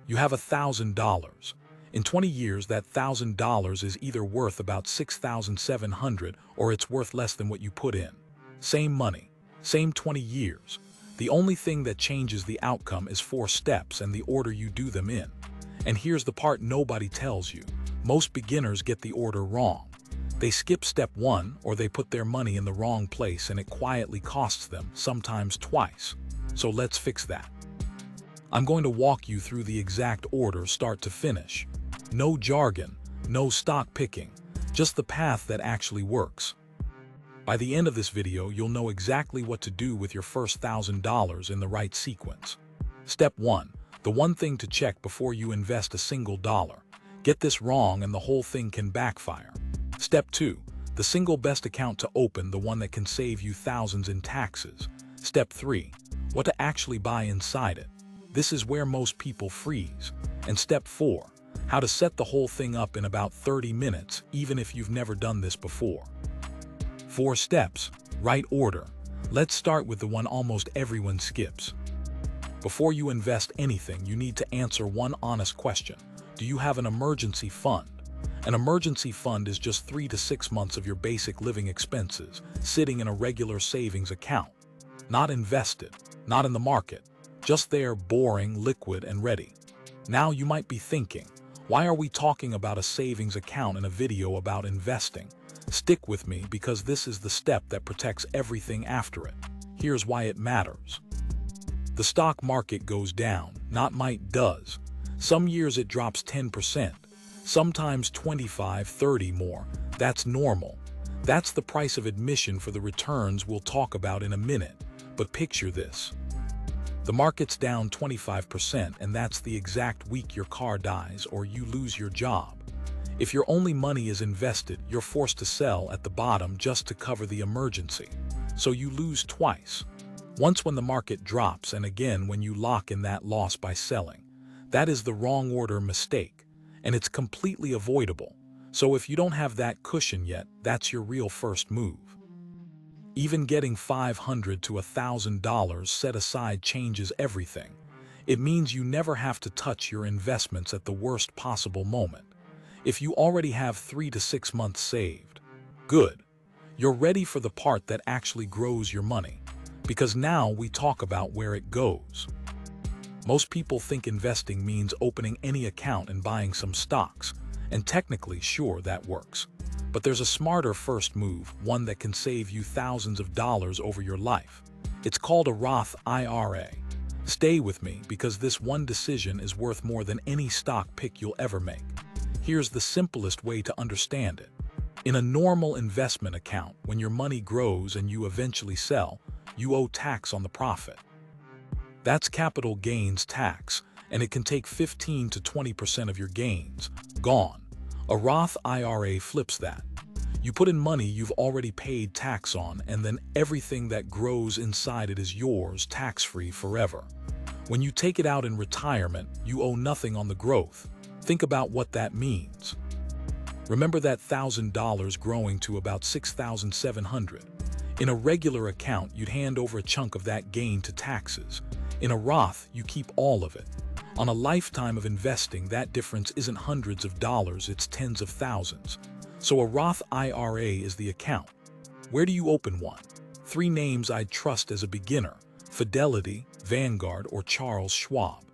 You have $1,000. In 20 years, that $1,000 is either worth about 6,700 or it's worth less than what you put in. Same money, same 20 years. The only thing that changes the outcome is 4 steps and the order you do them in. And here's the part nobody tells you. Most beginners get the order wrong. They skip step 1 or they put their money in the wrong place and it quietly costs them, sometimes twice. So let's fix that. I'm going to walk you through the exact order start to finish. No jargon, no stock picking, just the path that actually works. By the end of this video, you'll know exactly what to do with your first $1,000 in the right sequence. Step 1. The one thing to check before you invest a single dollar. Get this wrong and the whole thing can backfire. Step 2. The single best account to open, the one that can save you thousands in taxes. Step 3. What to actually buy inside it. This is where most people freeze. And step 4. How to set the whole thing up in about 30 minutes, even if you've never done this before. 4 steps, right order. Let's start with the one almost everyone skips. Before you invest anything, you need to answer one honest question. Do you have an emergency fund? An emergency fund is just 3 to 6 months of your basic living expenses, sitting in a regular savings account. Not invested, not in the market, just there, boring, liquid, and ready. Now you might be thinking, why are we talking about a savings account in a video about investing? Stick with me because this is the step that protects everything after it. Here's why it matters. The stock market goes down, not might, does. Some years it drops 10%, sometimes 25, 30 more. That's normal. That's the price of admission for the returns we'll talk about in a minute. But picture this. The market's down 25% and that's the exact week your car dies or you lose your job. If your only money is invested, you're forced to sell at the bottom just to cover the emergency. So you lose twice. Once when the market drops and again when you lock in that loss by selling. That is the wrong order mistake, and it's completely avoidable. So if you don't have that cushion yet, that's your real first move. Even getting $500 to $1,000 set aside changes everything. It means you never have to touch your investments at the worst possible moment. If you already have 3 to 6 months saved, good. You're ready for the part that actually grows your money. Because now we talk about where it goes. Most people think investing means opening any account and buying some stocks, and technically, sure, that works. But there's a smarter first move, one that can save you thousands of dollars over your life. It's called a Roth IRA. Stay with me because this one decision is worth more than any stock pick you'll ever make. Here's the simplest way to understand it. In a normal investment account, when your money grows and you eventually sell, you owe tax on the profit. That's capital gains tax, and it can take 15 to 20% of your gains. Gone. A Roth IRA flips that. You put in money you've already paid tax on, and then everything that grows inside it is yours, tax-free forever. When you take it out in retirement, you owe nothing on the growth. Think about what that means. Remember that $1,000 growing to about 6,700. In a regular account, you'd hand over a chunk of that gain to taxes. In a Roth, you keep all of it. On a lifetime of investing, that difference isn't hundreds of dollars, it's tens of thousands. So a Roth IRA is the account. Where do you open one? 3 names I'd trust as a beginner: Fidelity, Vanguard, or Charles Schwab.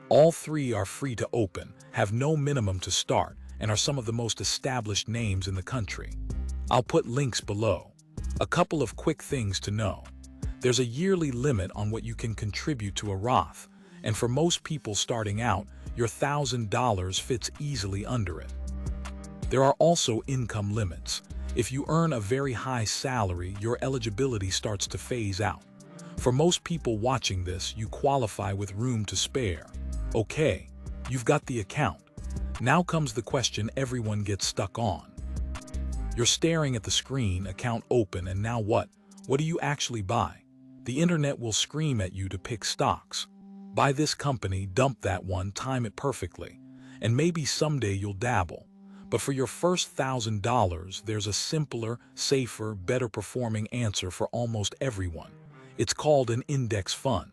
All 3 are free to open, have no minimum to start, and are some of the most established names in the country. I'll put links below. A couple of quick things to know. There's a yearly limit on what you can contribute to a Roth, and for most people starting out, your $1,000 fits easily under it. There are also income limits. If you earn a very high salary, your eligibility starts to phase out. For most people watching this, you qualify with room to spare. Okay, you've got the account. Now comes the question everyone gets stuck on. You're staring at the screen, account open, and now what? What do you actually buy? The internet will scream at you to pick stocks. Buy this company, dump that one, time it perfectly. And maybe someday you'll dabble. But for your first $1,000, there's a simpler, safer, better performing answer for almost everyone. It's called an index fund.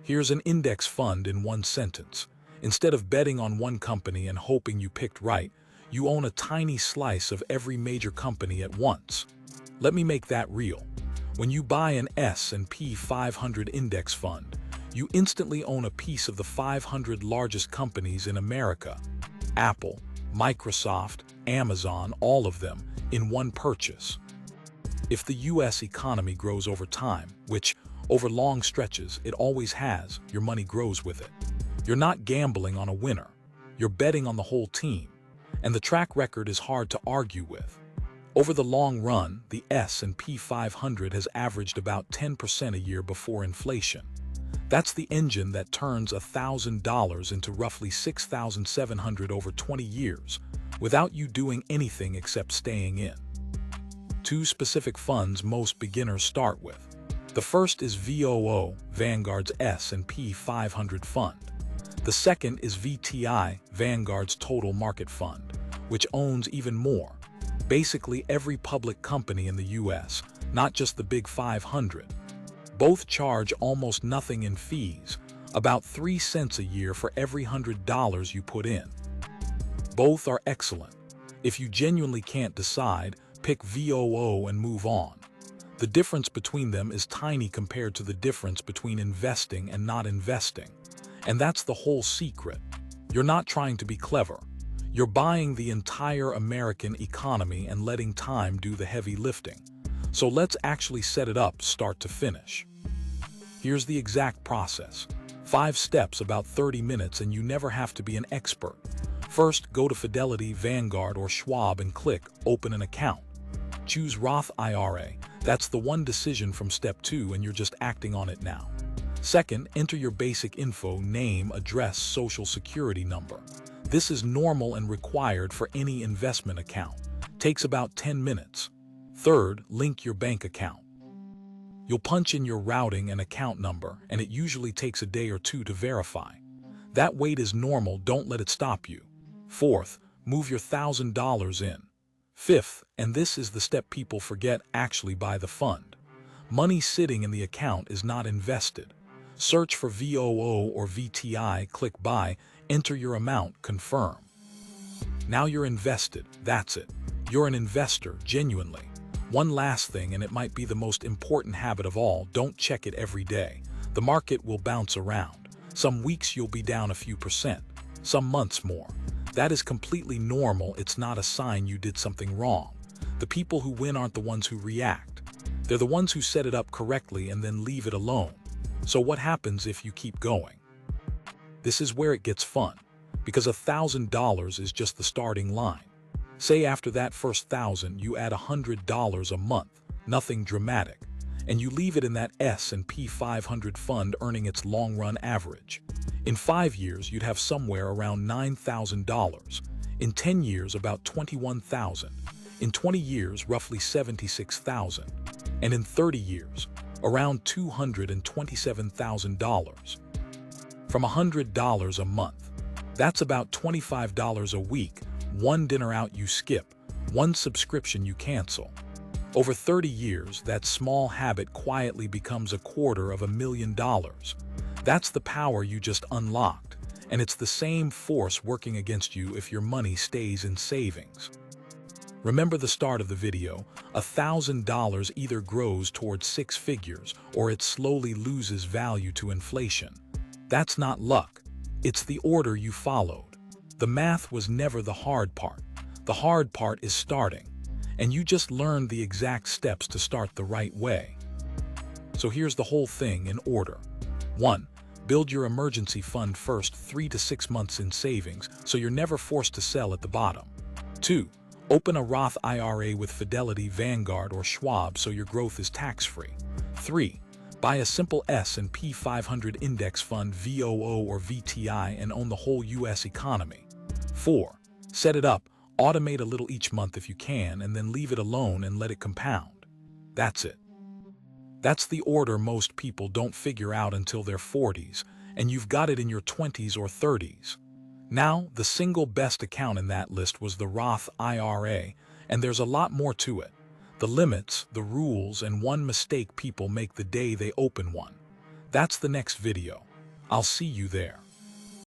Here's an index fund in one sentence. Instead of betting on one company and hoping you picked right, you own a tiny slice of every major company at once. Let me make that real. When you buy an S&P 500 index fund, you instantly own a piece of the 500 largest companies in America. Apple, Microsoft, Amazon, all of them, in one purchase. If the US economy grows over time, which, over long stretches, it always has, your money grows with it. You're not gambling on a winner. You're betting on the whole team. And the track record is hard to argue with. Over the long run, the S&P 500 has averaged about 10% a year before inflation. That's the engine that turns $1,000 into roughly $6,700 over 20 years, without you doing anything except staying in. Two specific funds most beginners start with. The first is VOO, Vanguard's S&P 500 fund. The second is VTI, Vanguard's Total Market Fund, which owns even more. Basically every public company in the US, not just the big 500. Both charge almost nothing in fees, about 3 cents a year for every $100 you put in. Both are excellent. If you genuinely can't decide, pick VOO and move on. The difference between them is tiny compared to the difference between investing and not investing. And that's the whole secret. You're not trying to be clever. You're buying the entire American economy and letting time do the heavy lifting. So let's actually set it up start to finish. Here's the exact process. 5 steps, about 30 minutes, and you never have to be an expert. First, go to Fidelity, Vanguard, or Schwab and click Open an account. Choose Roth IRA. That's the one decision from step 2 and you're just acting on it now. Second, enter your basic info, name, address, social security number. This is normal and required for any investment account. Takes about 10 minutes. Third, link your bank account. You'll punch in your routing and account number, and it usually takes a day or two to verify. That wait is normal, don't let it stop you. Fourth, move your $1,000 in. Fifth, and this is the step people forget, actually buy the fund. Money sitting in the account is not invested. Search for VOO or VTI, click Buy, enter your amount, confirm. Now you're invested, that's it. You're an investor, genuinely. One last thing, and it might be the most important habit of all, don't check it every day. The market will bounce around. Some weeks you'll be down a few percent, some months more. That is completely normal, it's not a sign you did something wrong. The people who win aren't the ones who react. They're the ones who set it up correctly and then leave it alone. So what happens if you keep going? This is where it gets fun, because $1,000 is just the starting line. Say after that first 1,000 you add $100 a month, nothing dramatic, and you leave it in that S&P 500 fund earning its long-run average. In 5 years you'd have somewhere around $9,000, in 10 years about $21,000, in 20 years roughly $76,000, and in 30 years around $227,000. From $100 a month, that's about $25 a week, one dinner out you skip, one subscription you cancel. Over 30 years, that small habit quietly becomes $250,000. That's the power you just unlocked, and it's the same force working against you if your money stays in savings. Remember the start of the video, $1,000 either grows towards 6 figures or it slowly loses value to inflation. That's not luck, it's the order you followed. The math was never the hard part. The hard part is starting, and you just learned the exact steps to start the right way. So here's the whole thing in order. 1. Build your emergency fund first, 3 to 6 months in savings, so you're never forced to sell at the bottom. 2. Open a Roth IRA with Fidelity, Vanguard, or Schwab so your growth is tax-free. 3. Buy a simple S&P 500 index fund, VOO or VTI, and own the whole US economy. 4. Set it up, automate a little each month if you can, and then leave it alone and let it compound. That's it. That's the order most people don't figure out until their 40s, and you've got it in your 20s or 30s. Now, the single best account in that list was the Roth IRA, and there's a lot more to it. The limits, the rules, and one mistake people make the day they open one. That's the next video. I'll see you there.